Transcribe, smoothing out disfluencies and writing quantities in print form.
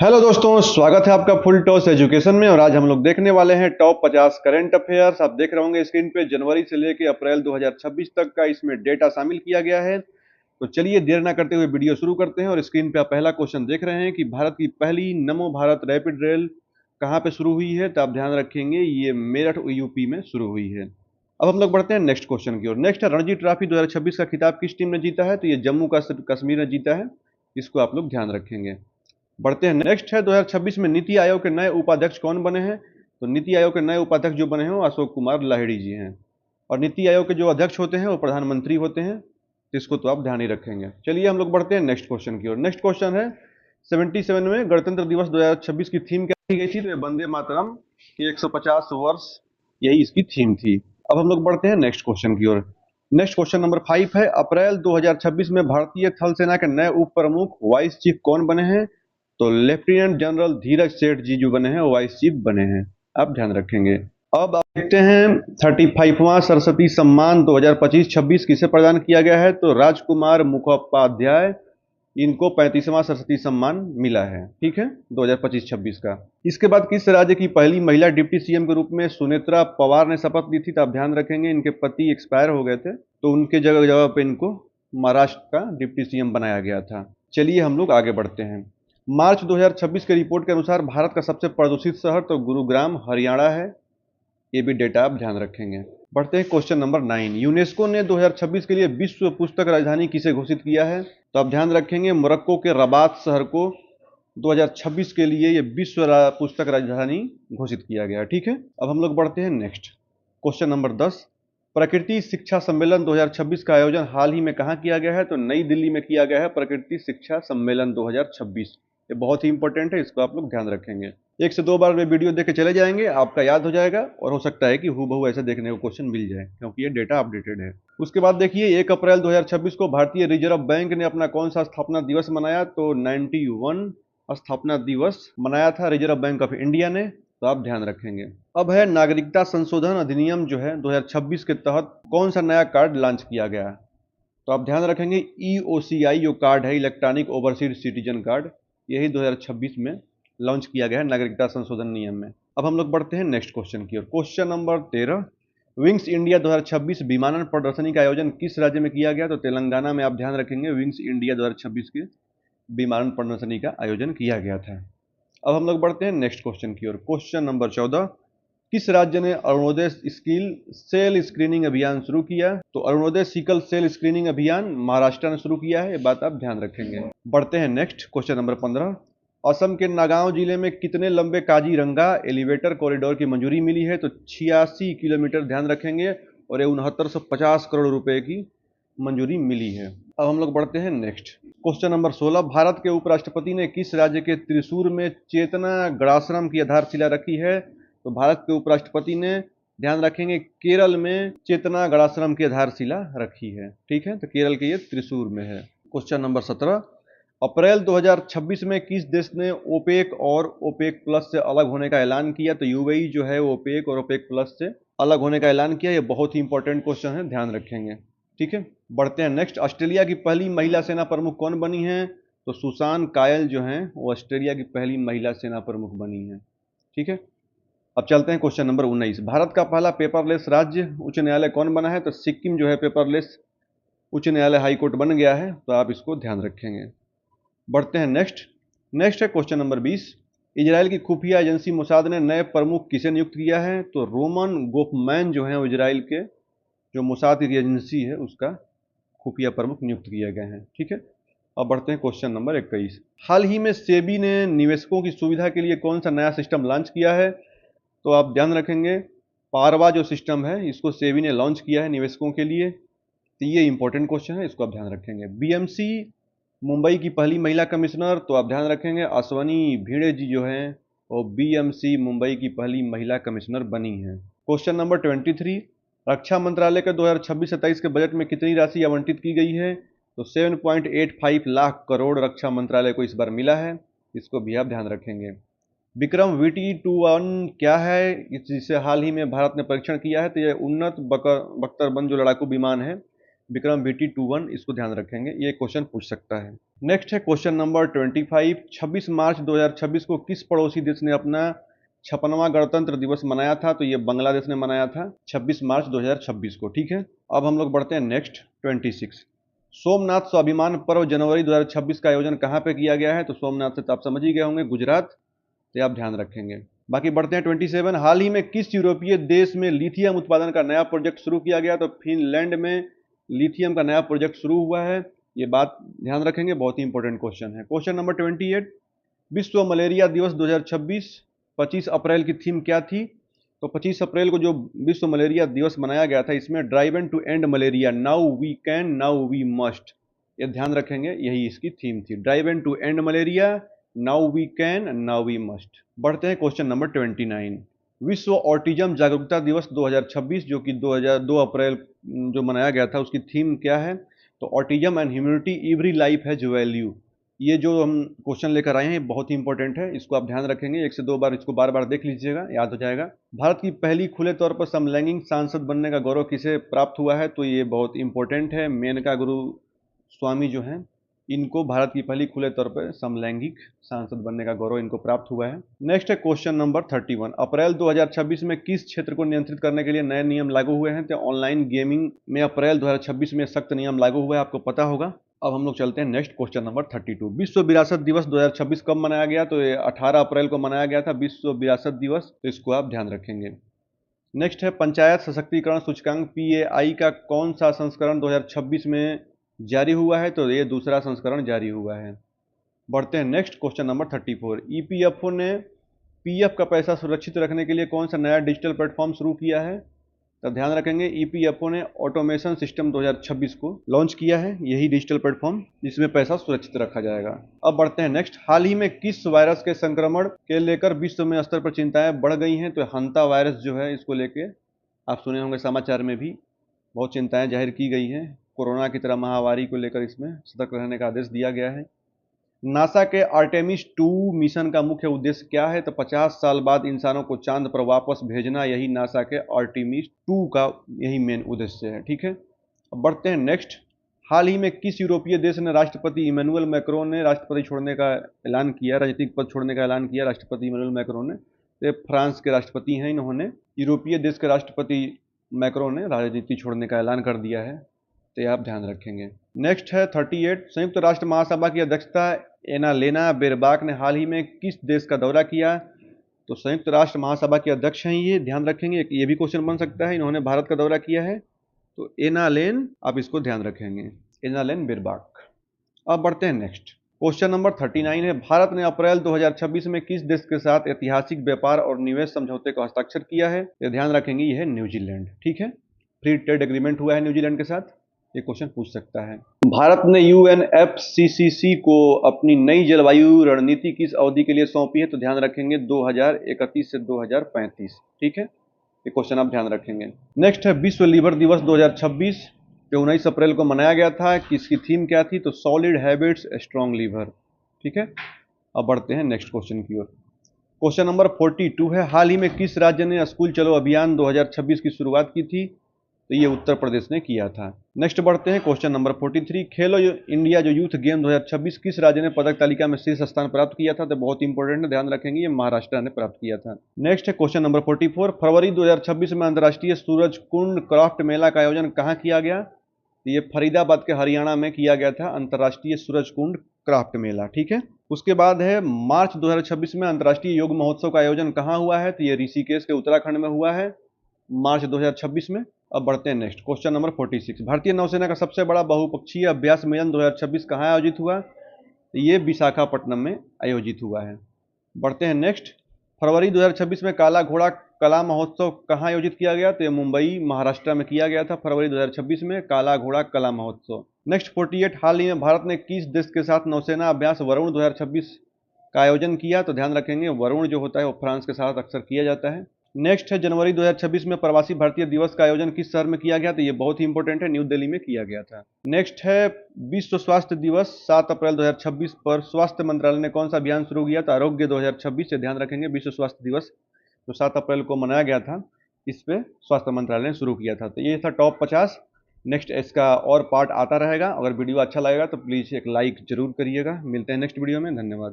Hello दोस्तों, स्वागत है आपका फुल टॉस एजुकेशन में। और आज हम लोग देखने वाले हैं टॉप 50 करंट अफेयर्स। आप देख रहे होंगे स्क्रीन पे जनवरी से लेकर अप्रैल 2026 तक का इसमें डेटा शामिल किया गया है। तो चलिए देर ना करते हुए वीडियो शुरू करते हैं। और स्क्रीन पे आप पहला क्वेश्चन देख रहे हैं कि भारत की पहली नमो भारत रैपिड रेल कहाँ पे शुरू हुई है। तो आप ध्यान रखेंगे ये मेरठ यूपी में शुरू हुई है। अब हम लोग बढ़ते हैं नेक्स्ट क्वेश्चन की ओर। नेक्स्ट है रणजी ट्रॉफी 2026 का खिताब किस टीम ने जीता है। तो ये जम्मू कश्मीर ने जीता है। इसको आप लोग ध्यान रखेंगे। बढ़ते हैं नेक्स्ट है 2026 में नीति आयोग के नए उपाध्यक्ष कौन बने हैं। तो नीति आयोग के नए उपाध्यक्ष जो बने हैं वो अशोक कुमार लाहिड़ी जी हैं। और नीति आयोग के जो अध्यक्ष होते हैं वो प्रधानमंत्री होते हैं। तो इसको तो आप ध्यान ही रखेंगे। चलिए हम लोग बढ़ते हैं नेक्स्ट क्वेश्चन की ओर। नेक्स्ट क्वेश्चन है 77 में गणतंत्र दिवस 2026 की थीम क्या की गई थी। तो ये वंदे मातरम की 150 वर्ष यही इसकी थीम थी। अब हम लोग बढ़ते हैं नेक्स्ट क्वेश्चन की ओर। नेक्स्ट क्वेश्चन नंबर 5 है अप्रैल 2026 में भारतीय थल सेना के नए उप प्रमुख वाइस चीफ कौन बने हैं। तो लेफ्टिनेंट जनरल धीरज सेठ जी जो बने हैं वो वाइस चीफ बने हैं। आप ध्यान रखेंगे। अब आप देखते हैं 35वां सरस्वती सम्मान 2025-26 किसे प्रदान किया गया है। तो राजकुमार मुखोपाध्याय इनको 35वां सरस्वती सम्मान मिला है। ठीक है, 2025-26 का। इसके बाद किस राज्य की पहली महिला डिप्टी सीएम के रूप में सुनेत्रा पवार ने शपथ ली थी। तो आप ध्यान रखेंगे इनके पति एक्सपायर हो गए थे तो उनके जगह जगह पे इनको महाराष्ट्र का डिप्टी सीएम बनाया गया था। चलिए हम लोग आगे बढ़ते हैं। मार्च 2026 के रिपोर्ट के अनुसार भारत का सबसे प्रदूषित शहर तो गुरुग्राम हरियाणा है। ये भी डेटा आप ध्यान रखेंगे। बढ़ते हैं क्वेश्चन नंबर 9। यूनेस्को ने 2026 के लिए विश्व पुस्तक राजधानी किसे घोषित किया है। तो आप ध्यान रखेंगे मोरक्को के रबात शहर को 2026 के लिए ये विश्व पुस्तक राजधानी घोषित किया गया। ठीक है, अब हम लोग बढ़ते हैं नेक्स्ट क्वेश्चन नंबर 10। प्रकृति शिक्षा सम्मेलन 2026 का आयोजन हाल ही में कहाँ किया गया है। तो नई दिल्ली में किया गया है प्रकृति शिक्षा सम्मेलन 2026। ये बहुत ही इंपॉर्टेंट है, इसको आप लोग ध्यान रखेंगे। 1 से 2 बार वे वीडियो देख के चले जाएंगे, आपका याद हो जाएगा। और हो सकता है कि हूबहू ऐसे देखने को क्वेश्चन मिल जाए क्योंकि ये डेटा अपडेटेड है। उसके बाद देखिए 1 अप्रैल 2026 को भारतीय रिजर्व बैंक ने अपना कौन सा स्थापना दिवस मनाया। तो 91 स्थापना दिवस मनाया था रिजर्व बैंक ऑफ इंडिया ने। तो आप ध्यान रखेंगे। अब है नागरिकता संशोधन अधिनियम जो है 2026 के तहत कौन सा नया कार्ड लॉन्च किया गया। तो आप ध्यान रखेंगे EOCI जो कार्ड है इलेक्ट्रॉनिक ओवरसीज सिटीजन कार्ड, यही 2026 में लॉन्च किया गया है नागरिकता संशोधन नियम में। अब हम लोग बढ़ते हैं नेक्स्ट क्वेश्चन की ओर। Question number 13। विंग्स इंडिया 2026 विमानन प्रदर्शनी का आयोजन किस राज्य में किया गया। तो तेलंगाना में आप ध्यान रखेंगे विंग्स इंडिया 2026 के विमानन प्रदर्शनी का आयोजन किया गया था। अब हम लोग बढ़ते हैं नेक्स्ट क्वेश्चन की ओर। Question number 14। किस राज्य ने अरुणोदय स्किल सेल स्क्रीनिंग अभियान शुरू किया। तो अरुणोदय सिकल सेल स्क्रीनिंग अभियान महाराष्ट्र ने शुरू किया है, ये बात आप ध्यान रखेंगे। बढ़ते हैं नेक्स्ट क्वेश्चन नंबर 15। असम के नागांव जिले में कितने लंबे काजीरंगा एलिवेटर कॉरिडोर की मंजूरी मिली है। तो 86 किलोमीटर ध्यान रखेंगे। और ये 6950 करोड़ रुपए की मंजूरी मिली है। अब हम लोग बढ़ते हैं नेक्स्ट क्वेश्चन नंबर 16। भारत के उपराष्ट्रपति ने किस राज्य के त्रिशूर में चेतना गणाश्रम की आधारशिला रखी है। तो भारत के उपराष्ट्रपति ने ध्यान रखेंगे केरल में चेतना गणाश्रम की आधारशिला रखी है। ठीक है, तो केरल के ये त्रिशूर में है। Question number 17। अप्रैल 2026 में किस देश ने ओपेक और ओपेक प्लस से अलग होने का ऐलान किया। तो यूएई जो है ओपेक और ओपेक प्लस से अलग होने का ऐलान किया। ये बहुत ही इंपॉर्टेंट क्वेश्चन है, ध्यान रखेंगे। ठीक है, बढ़ते हैं नेक्स्ट। ऑस्ट्रेलिया की पहली महिला सेना प्रमुख कौन बनी है। तो सुसान कायल जो हैं वो ऑस्ट्रेलिया की पहली महिला सेना प्रमुख बनी है। ठीक है, अब चलते हैं क्वेश्चन नंबर 19। भारत का पहला पेपरलेस राज्य उच्च न्यायालय कौन बना है। तो सिक्किम जो है पेपरलेस उच्च न्यायालय हाईकोर्ट बन गया है। तो आप इसको ध्यान रखेंगे। बढ़ते हैं नेक्स्ट है क्वेश्चन नंबर 20। इजराइल की खुफिया एजेंसी मोसाद ने नए प्रमुख किसे नियुक्त किया है। तो रोमन गोफमैन जो है इजराइल के जो मोसाद की एजेंसी है उसका खुफिया प्रमुख नियुक्त किए गए हैं। ठीक है, अब बढ़ते हैं क्वेश्चन नंबर 21। हाल ही में सेबी ने निवेशकों की सुविधा के लिए कौन सा नया सिस्टम लॉन्च किया है। तो आप ध्यान रखेंगे पारवा जो सिस्टम है इसको सेबी ने लॉन्च किया है निवेशकों के लिए। तो ये इंपॉर्टेंट क्वेश्चन है, इसको आप ध्यान रखेंगे। बीएमसी मुंबई की पहली महिला कमिश्नर। तो आप ध्यान रखेंगे अश्वनी भिड़े जी जो हैं वो बीएमसी मुंबई की पहली महिला कमिश्नर बनी हैं। Question number 23। रक्षा मंत्रालय के 2026-27 के बजट में कितनी राशि आवंटित की गई है। तो 7.85 लाख करोड़ रक्षा मंत्रालय को इस बार मिला है, इसको भी आप ध्यान रखेंगे। विक्रम VT-21 क्या है जिसे हाल ही में भारत ने परीक्षण किया है। तो यह उन्नत बख्तरबंद जो लड़ाकू विमान है विक्रम VT 21, इसको ध्यान रखेंगे, ये क्वेश्चन पूछ सकता है। नेक्स्ट है क्वेश्चन नंबर 25। 26 मार्च 2026 को किस पड़ोसी देश ने अपना 56वां गणतंत्र दिवस मनाया था? तो ये बांग्लादेश ने मनाया था 26 मार्च 2026 को। ठीक है, अब हम लोग बढ़ते हैं नेक्स्ट 26। सोमनाथ स्वाभिमान पर्व जनवरी 2026 का आयोजन कहाँ पे किया गया है? तो सोमनाथ से तो आप समझ ही गए होंगे, गुजरात, तो आप ध्यान रखेंगे। बाकी बढ़ते हैं 27। हाल ही में किस यूरोपीय देश में लिथियम उत्पादन का नया प्रोजेक्ट शुरू किया गया? तो फिनलैंड में लिथियम का नया प्रोजेक्ट शुरू हुआ है, ये बात ध्यान रखेंगे, बहुत ही इंपॉर्टेंट क्वेश्चन है। Question number 28। विश्व मलेरिया दिवस 2026 25 अप्रैल की थीम क्या थी? तो 25 अप्रैल को जो विश्व मलेरिया दिवस मनाया गया था, इसमें driven to end malaria, now we can now we must, ये ध्यान रखेंगे, यही इसकी थीम थी, driven to end malaria, now we can now we must. बढ़ते हैं क्वेश्चन नंबर 29। विश्व ऑटिज्म जागरूकता दिवस 2026 जो कि 2 अप्रैल जो मनाया गया था, उसकी थीम क्या है? तो autism and humanity, every life has value. ये जो हम क्वेश्चन लेकर आए हैं, ये बहुत ही इंपॉर्टेंट है, इसको आप ध्यान रखेंगे, 1 से 2 बार इसको बार बार देख लीजिएगा, याद हो जाएगा। भारत की पहली खुले तौर पर समलैंगिक सांसद बनने का गौरव किसे प्राप्त हुआ है? तो ये बहुत इंपॉर्टेंट है, मेनका गुरु स्वामी जो हैं, इनको भारत की पहली खुले तौर पर समलैंगिक सांसद बनने का गौरव इनको प्राप्त हुआ है। नेक्स्ट है क्वेश्चन नंबर 31। अप्रैल 2026 में किस क्षेत्र को नियंत्रित करने के लिए नए नियम लागू हुए हैं? तो ऑनलाइन गेमिंग में अप्रैल 2026 में सख्त नियम लागू हुआ है, आपको पता होगा। अब हम लोग चलते हैं नेक्स्ट क्वेश्चन नंबर 32। विश्व विरासत दिवस 2026 कब मनाया गया? तो ये 18 अप्रैल को मनाया गया था विश्व विरासत दिवस, तो इसको आप ध्यान रखेंगे। नेक्स्ट है पंचायत सशक्तिकरण सूचकांक PAI का कौन सा संस्करण 2026 में जारी हुआ है? तो ये दूसरा संस्करण जारी हुआ है। बढ़ते हैं नेक्स्ट क्वेश्चन नंबर 34। EPFO ने PF का पैसा सुरक्षित रखने के लिए कौन सा नया डिजिटल प्लेटफॉर्म शुरू किया है? तो ध्यान रखेंगे, EPFO ने ऑटोमेशन सिस्टम 2026 को लॉन्च किया है, यही डिजिटल प्लेटफॉर्म जिसमें पैसा सुरक्षित रखा जाएगा। अब बढ़ते हैं नेक्स्ट। हाल ही में किस वायरस के संक्रमण के लेकर विश्व में स्तर पर चिंताएं बढ़ गई हैं? तो हंता वायरस जो है, इसको लेके आप सुने होंगे, समाचार में भी बहुत चिंताएं जाहिर की गई हैं। कोरोना की तरह महामारी को लेकर इसमें सतर्क रहने का आदेश दिया गया है। नासा के आर्टेमिस 2 मिशन का मुख्य उद्देश्य क्या है? तो 50 साल बाद इंसानों को चांद पर वापस भेजना, यही नासा के आर्टेमिस 2 का यही मेन उद्देश्य है। ठीक है, अब बढ़ते हैं नेक्स्ट। हाल ही में किस यूरोपीय देश ने राष्ट्रपति इमैनुअल मैक्रोन ने राष्ट्रपति छोड़ने का ऐलान किया, राजनीतिक पद छोड़ने का ऐलान किया राष्ट्रपति इमैनुअल मैक्रोन ने? तो फ्रांस के राष्ट्रपति हैं इन्होंने, यूरोपीय देश के राष्ट्रपति मैक्रोन ने राजनीति छोड़ने का ऐलान कर दिया है, तो आप ध्यान रखेंगे। नेक्स्ट है 38। संयुक्त राष्ट्र महासभा की अध्यक्षता एनालेना बेरबाक ने हाल ही में किस देश का दौरा किया? तो संयुक्त राष्ट्र महासभा के अध्यक्ष हैं ये, ध्यान रखेंगे, ये भी क्वेश्चन बन सकता है, इन्होंने भारत का दौरा किया है, तो एनालेन, आप इसको ध्यान रखेंगे, एनालेन बेरबाक। अब बढ़ते हैं नेक्स्ट क्वेश्चन नंबर 39 है। भारत ने अप्रैल 2026 में किस देश के साथ ऐतिहासिक व्यापार और निवेश समझौते को हस्ताक्षर किया है? ये ध्यान रखेंगे, ये है न्यूजीलैंड। ठीक है, फ्री ट्रेड एग्रीमेंट हुआ है न्यूजीलैंड के साथ, ये क्वेश्चन पूछ सकता है। भारत ने UNFCCC को अपनी नई जलवायु रणनीति किस अवधि के लिए सौंपी है? तो ध्यान रखेंगे 2031 से 2035। ठीक है, ये क्वेश्चन आप ध्यान रखेंगे। नेक्स्ट है विश्व लीवर दिवस 2026 जो 19 अप्रैल को मनाया गया था, किसकी थीम क्या थी? तो सॉलिड हैबिट्स स्ट्रॉन्ग लीवर। ठीक है, अब बढ़ते हैं नेक्स्ट क्वेश्चन की ओर। क्वेश्चन नंबर 42 है। हाल ही में किस राज्य ने स्कूल चलो अभियान 2026 की शुरुआत की थी? तो ये उत्तर प्रदेश ने किया था। नेक्स्ट बढ़ते हैं क्वेश्चन नंबर 43। खेलो इंडिया जो यूथ गेम 2026 किस राज्य ने पदक तालिका में शीर्ष स्थान प्राप्त किया था? तो बहुत इंपॉर्टेंट है, ध्यान रखेंगे, ये महाराष्ट्र ने प्राप्त किया था। नेक्स्ट है क्वेश्चन नंबर 44। फरवरी 2026 में अंतर्राष्ट्रीय सूरज कुंड क्राफ्ट मेला का आयोजन कहाँ किया गया? ये फरीदाबाद के हरियाणा में किया गया था, अंतर्राष्ट्रीय सूरज कुंड क्राफ्ट मेला। ठीक है, उसके बाद है मार्च 2026 में अंतर्राष्ट्रीय योग महोत्सव का आयोजन कहाँ हुआ है? तो ये ऋषिकेश के उत्तराखंड में हुआ है, मार्च 2026 में। अब बढ़ते हैं नेक्स्ट क्वेश्चन नंबर 46। भारतीय नौसेना का सबसे बड़ा बहुपक्षीय अभ्यास मिलन 2026 कहाँ आयोजित हुआ? तो ये विशाखापट्टनम में आयोजित हुआ है। बढ़ते हैं नेक्स्ट। फरवरी 2026 में काला घोड़ा कला महोत्सव कहाँ आयोजित किया गया? तो ये मुंबई महाराष्ट्र में किया गया था फरवरी 2026 में काला घोड़ा कला महोत्सव। नेक्स्ट 48। हाल ही में भारत ने किस देश के साथ नौसेना अभ्यास वरुण 2026 का आयोजन किया? तो ध्यान रखेंगे, वरुण जो होता है वो फ्रांस के साथ अक्सर किया जाता है। नेक्स्ट है जनवरी 2026 में प्रवासी भारतीय दिवस का आयोजन किस शहर में किया गया? तो ये बहुत ही इंपॉर्टेंट है, न्यू दिल्ली में किया गया था। नेक्स्ट है विश्व स्वास्थ्य दिवस 7 अप्रैल 2026 पर स्वास्थ्य मंत्रालय ने कौन सा अभियान शुरू किया? तो आरोग्य 2026 से ध्यान रखेंगे, विश्व स्वास्थ्य दिवस जो 7 अप्रैल को मनाया गया था, इस पे स्वास्थ्य मंत्रालय ने शुरू किया था। तो ये था टॉप 50। नेक्स्ट इसका और पार्ट आता रहेगा। अगर वीडियो अच्छा लगेगा तो प्लीज़ एक लाइक ज़रूर करिएगा। मिलते हैं नेक्स्ट वीडियो में। धन्यवाद।